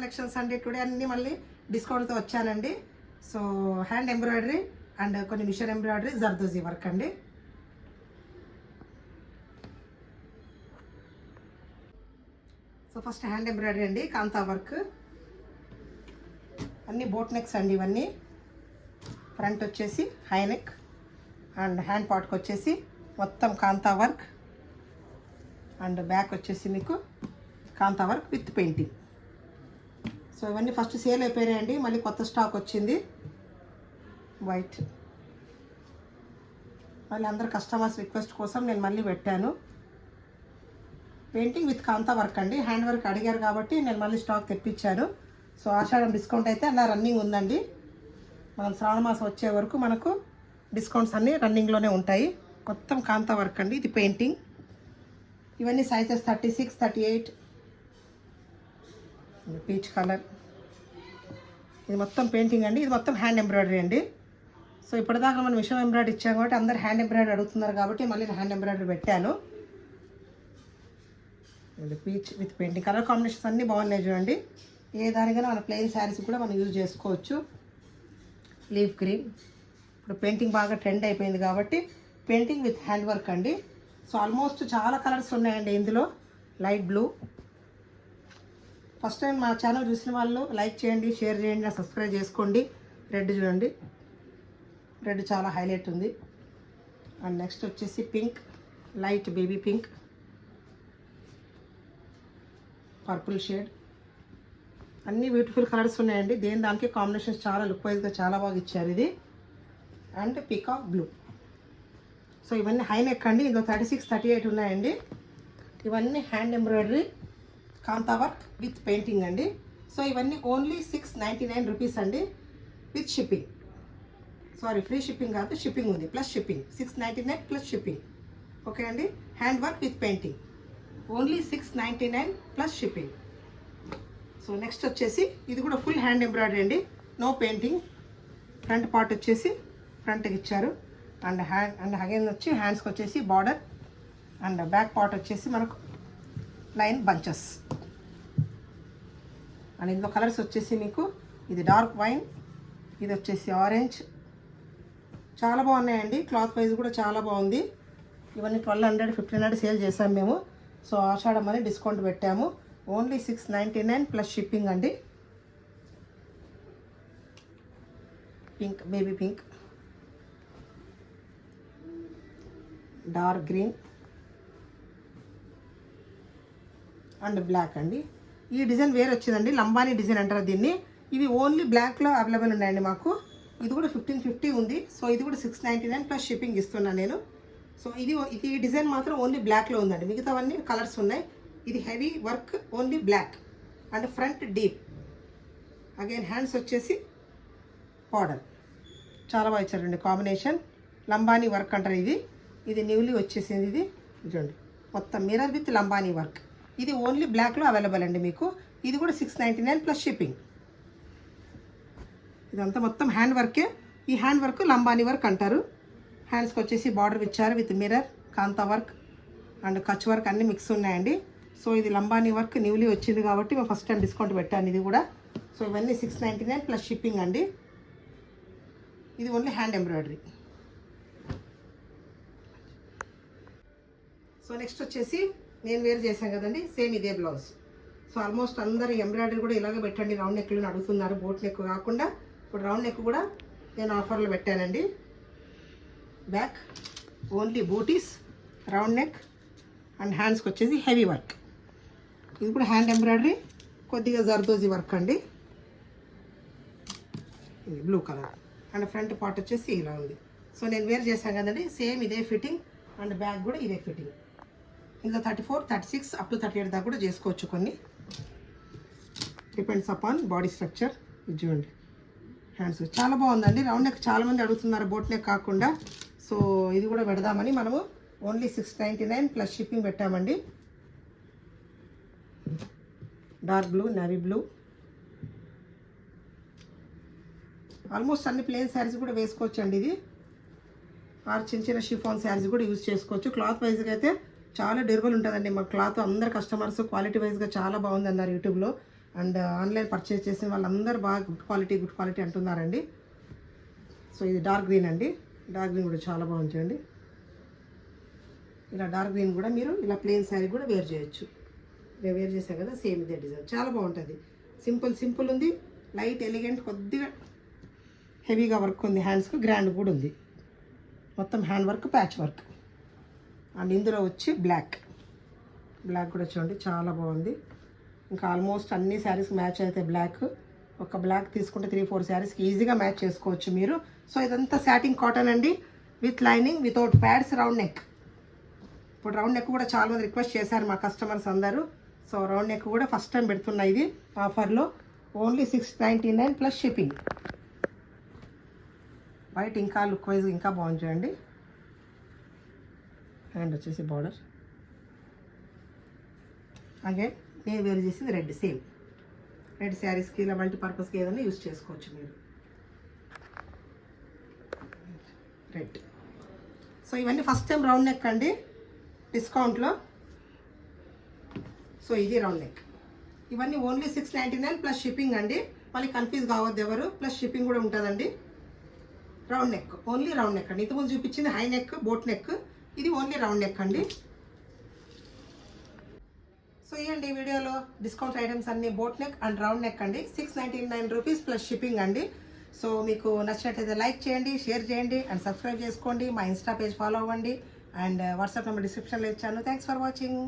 Collections అండి. Today అన్నీ మళ్ళీ డిస్కౌంట్తో వచ్చానండి. సో హ్యాండ్ ఎంబ్రాయిడరీ అండ్ కొన్ని మిషన్ ఎంబ్రాయిడరీ, జర్దోజీ వర్క్ అండి. సో ఫస్ట్ హ్యాండ్ ఎంబ్రాయిడరీ అండి, కాంతా వర్క్. అన్నీ బోట్ నెక్స్ అండి. ఇవన్నీ ఫ్రంట్ వచ్చేసి హై నెక్ అండ్ హ్యాండ్ పార్ట్కి వచ్చేసి మొత్తం కాంతా వర్క్ అండ్ బ్యాక్ వచ్చేసి మీకు కాంతా వర్క్ విత్ పెయింటింగ్. సో ఇవన్నీ ఫస్ట్ సేల్ అయిపోయాయండి. మళ్ళీ కొత్త స్టాక్ వచ్చింది వైట్. మళ్ళీ అందరు కస్టమర్స్ రిక్వెస్ట్ కోసం నేను మళ్ళీ పెట్టాను. పెయింటింగ్ విత్ కాంతా వర్క్ అండి. హ్యాండ్ వర్క్ అడిగారు కాబట్టి నేను మళ్ళీ స్టాక్ తెప్పించాను. సో ఆషాఢం డిస్కౌంట్ అయితే అలా రన్నింగ్ ఉందండి. మనం శ్రావణ మాసం వచ్చే వరకు మనకు డిస్కౌంట్స్ అన్నీ రన్నింగ్లోనే ఉంటాయి. మొత్తం కాంతా వర్క్ అండి. ఇది పెయింటింగ్. ఇవన్నీ సైజెస్ 36, 38, పీచ్ కలర్. ఇది మొత్తం పెయింటింగ్ అండి. ఇది మొత్తం హ్యాండ్ ఎంబ్రాయిడరీ అండి. సో ఇప్పటిదాకా మనం మిషన్ ఎంబ్రాయిడరీ ఇచ్చాం కాబట్టి అందరు హ్యాండ్ ఎంబ్రాయిడరీ అడుగుతున్నారు కాబట్టి మళ్ళీ హ్యాండ్ ఎంబ్రాయిడరీ పెట్టాను. ఇది peach with painting. Colour combinations అన్నీ బాగున్నాయి చూడండి. ఏ దానికైనా మన ప్లెయిన్ శారీస్ కూడా మనం యూజ్ చేసుకోవచ్చు. Leaf green. ఇప్పుడు పెయింటింగ్ బాగా ట్రెండ్ అయిపోయింది కాబట్టి పెయింటింగ్ విత్ హ్యాండ్ వర్క్ అండి. సో ఆల్మోస్ట్ చాలా కలర్స్ ఉన్నాయండి ఇందులో. Light blue. ఫస్ట్ టైం మా ఛానల్ చూసిన వాళ్ళు లైక్ చేయండి, షేర్ చేయండి, సబ్స్క్రైబ్ చేసుకోండి. రెడ్ చూడండి, రెడ్ చాలా హైలైట్ ఉంది. అండ్ నెక్స్ట్ వచ్చేసి pink, light baby pink, purple shade. అన్నీ బ్యూటిఫుల్ కలర్స్ ఉన్నాయండి. దేని దానికి కాంబినేషన్స్ చాలా లుక్ వైజ్గా చాలా బాగా ఇచ్చారు ఇది. And peacock blue. సో ఇవన్నీ హై నెక్ అండి. ఇందులో 36, 38 ఉన్నాయండి. ఇవన్నీ hand embroidery kantha work with painting అండి. సో ఇవన్నీ ఓన్లీ 699 రూపీస్ అండి with shipping. Sorry, free shipping కాదు, షిప్పింగ్ ఉంది plus shipping. 699 plus shipping. Okay అండి. Hand work with painting only 699 plus shipping. So next వచ్చేసి ఇది కూడా ఫుల్ హ్యాండ్ ఎంబ్రాయిడరీ అండి, నో పెయింటింగ్. ఫ్రంట్ పార్ట్ వచ్చేసి ఫ్రంట్కి ఇచ్చారు అండ్ అగైన్ వచ్చి హ్యాండ్స్కి వచ్చేసి బార్డర్ అండ్ బ్యాక్ పార్ట్ వచ్చేసి మనకు లైన్ బంచెస్. అండ్ ఇందులో కలర్స్ వచ్చేసి మీకు ఇది డార్క్ వైన్, ఇది వచ్చేసి ఆరెంజ్. చాలా బాగున్నాయండి. క్లాత్ వైజ్ కూడా చాలా బాగుంది. ఇవన్నీ 1200, 1500 సేల్ చేసాం మేము. సో ఆషాఢం అని డిస్కౌంట్ పెట్టాము. ఓన్లీ 699 ప్లస్ షిప్పింగ్ అండి. Pink, baby pink, dark green and black అండి. ఈ డిజైన్ వేరే వచ్చిందండి, లంబానీ డిజైన్ అంటారు దీన్ని. ఇవి ఓన్లీ బ్లాక్లో అవైలబుల్ ఉన్నాయండి మాకు. ఇది కూడా 1550 ఉంది. సో ఇది కూడా 699 ప్లస్ షిప్పింగ్ ఇస్తున్నాను నేను. సో ఇది డిజైన్ మాత్రం ఓన్లీ బ్లాక్లో ఉందండి. మిగతావన్నీ కలర్స్ ఉన్నాయి. ఇది heavy work, only black and front deep. Again hands వచ్చేసి బార్డర్. చాలా బాగా ఇచ్చారండి కాంబినేషన్. లంబానీ వర్క్ అంటారు ఇది. ఇది న్యూలీ వచ్చేసింది. ఇది చూడండి మొత్తం మిర్రర్ విత్ లంబానీ వర్క్. ఇది ఓన్లీ బ్లాక్లో అవైలబుల్ అండి మీకు. ఇది కూడా 699 ప్లస్ షిప్పింగ్. ఇదంతా మొత్తం హ్యాండ్ వర్కే. ఈ హ్యాండ్ వర్క్ లంబానీ వర్క్ అంటారు. హ్యాండ్స్కి వచ్చేసి బార్డర్ ఇచ్చారు with mirror, kantha work and Kutch work అన్నీ మిక్స్ ఉన్నాయండి. సో ఇది లంబానీ వర్క్ న్యూలీ వచ్చింది కాబట్టి మేము ఫస్ట్ టైం డిస్కౌంట్ పెట్టాను ఇది కూడా. సో ఇవన్నీ 699 ప్లస్ షిప్పింగ్ అండి. ఇది only hand embroidery. So next వచ్చేసి నేను వేరు చేశాను కదండి, సేమ్ ఇదే బ్లౌజ్. సో ఆల్మోస్ట్ అందరు ఎంబ్రాయిడరీ కూడా ఇలాగే పెట్టండి, రౌండ్ నెక్లు అడుగుతున్నారు. బోట్ నెక్ కాకుండా ఇప్పుడు రౌండ్ నెక్ కూడా నేను ఆఫర్లో పెట్టానండి. బ్యాక్ ఓన్లీ బూటీస్, రౌండ్ నెక్ అండ్ హ్యాండ్స్కి వచ్చేసి హెవీ వర్క్. ఇది కూడా హ్యాండ్ ఎంబ్రాయిడరీ, కొద్దిగా జర్దోజీ వర్క్ అండి. ఇది blue colour and front part వచ్చేసి ఇలా ఉంది. సో నేను వేర్ చేశాను కదండి, సేమ్ ఇదే ఫిట్టింగ్ అండ్ బ్యాక్ కూడా ఇదే ఫిట్టింగ్. ఇంకా 34, 36 అప్ టు 38 దాకా కూడా చేసుకోవచ్చు. కొన్ని డిపెండ్స్ అపాన్ బాడీ స్ట్రక్చర్. ఇది చూడండి హ్యాండ్స్ చాలా బాగుందండి. రౌండ్ నెక్ చాలామంది అడుగుతున్నారు, బోట్ నెక్ కాకుండా. సో ఇది కూడా పెడదామని మనము ఓన్లీ 699 ప్లస్ షిప్పింగ్ పెట్టామండి. Dark blue, navy blue. Almost అన్ని ప్లెయిన్ శారీస్ కూడా వేసుకోవచ్చు అండి. ఇది ఆర్ చిన్న చిన్న షిఫాన్ శారీస్ కూడా యూజ్ చేసుకోవచ్చు. క్లాత్ వైజ్గా అయితే చాలా డ్యూరబుల్ ఉంటుందండి మా క్లాత్. అందరు కస్టమర్స్ క్వాలిటీ వైజ్గా చాలా బాగుంది అన్నారు యూట్యూబ్లో. అండ్ ఆన్లైన్ పర్చేస్ చేసిన వాళ్ళందరూ బాగా గుడ్ క్వాలిటీ అంటున్నారండి. సో ఇది డార్క్ గ్రీన్ అండి. డార్క్ గ్రీన్ కూడా చాలా బాగుంటుంది. ఇలా డార్క్ గ్రీన్ కూడా మీరు ఇలా ప్లెయిన్ శారీ కూడా వేర్ చేయొచ్చు. నేను వేర్ చేశాను కదా, సేమ్ ఇదే డిజైన్, చాలా బాగుంటుంది. సింపుల్ ఉంది, లైట్ ఎలిగెంట్, కొద్దిగా హెవీగా వర్క్ ఉంది, హ్యాండ్స్కి గ్రాండ్ కూడా ఉంది. మొత్తం hand work, patch work. And ఇందులో వచ్చి బ్లాక్ కూడా చూడండి చాలా బాగుంది. ఇంకా ఆల్మోస్ట్ అన్ని శారీస్ మ్యాచ్ అయితే బ్లాక్. ఒక బ్లాక్ తీసుకుంటే 3-4 శారీస్కి ఈజీగా మ్యాచ్ చేసుకోవచ్చు మీరు. సో ఇదంతా సాటిన్ కాటన్ అండి, with lining, without pods, round neck. ఇప్పుడు రౌండ్ నెక్ కూడా చాలా మంది రిక్వెస్ట్ చేశారు మా కస్టమర్స్ అందరూ. సో రౌండ్ నెక్ కూడా ఫస్ట్ టైం పెడుతున్నా ఇది ఆఫర్లో. Only 699 plus shipping. వైట్ ఇంకా లుక్ వైజ్ ఇంకా బాగుంటుంది. అండ్ వచ్చేసి బార్డర్ అలాగే నేను వేరు చేసింది రెడ్, సేమ్ రెడ్ శారీస్కి ఇలా మల్టీపర్పస్కి ఏదైనా యూజ్ చేసుకోవచ్చు మీరు. రెడ్. సో ఇవన్నీ ఫస్ట్ టైం రౌండ్ నెక్ అండి డిస్కౌంట్లో. సో ఇది రౌండ్ నెక్. ఇవన్నీ ఓన్లీ 699 ప్లస్ షిప్పింగ్ అండి. మళ్ళీ కన్ఫ్యూజ్ కావద్దు ఎవరు, ప్లస్ షిప్పింగ్ కూడా ఉంటుందండి. Round neck, only round neck అండి. ఇంతకుముందు చూపించింది హై నెక్, బోట్ నెక్, ఇది ఓన్లీ రౌండ్ నెక్ అండి. సో ఇవ్వండి వీడియోలో డిస్కౌంట్ ఐటమ్స్ అన్ని boat neck and round neck అండి. 699 రూపీస్ ప్లస్ షిప్పింగ్ అండి. సో మీకు నచ్చినట్లయితే లైక్ చేయండి, షేర్ చేయండి అండ్ సబ్స్క్రైబ్ చేసుకోండి. మా ఇన్స్టా పేజ్ ఫాలో అవ్వండి అండ్ వాట్సాప్ నెంబర్ డిస్క్రిప్షన్లో ఇచ్చాను. Thanks for watching.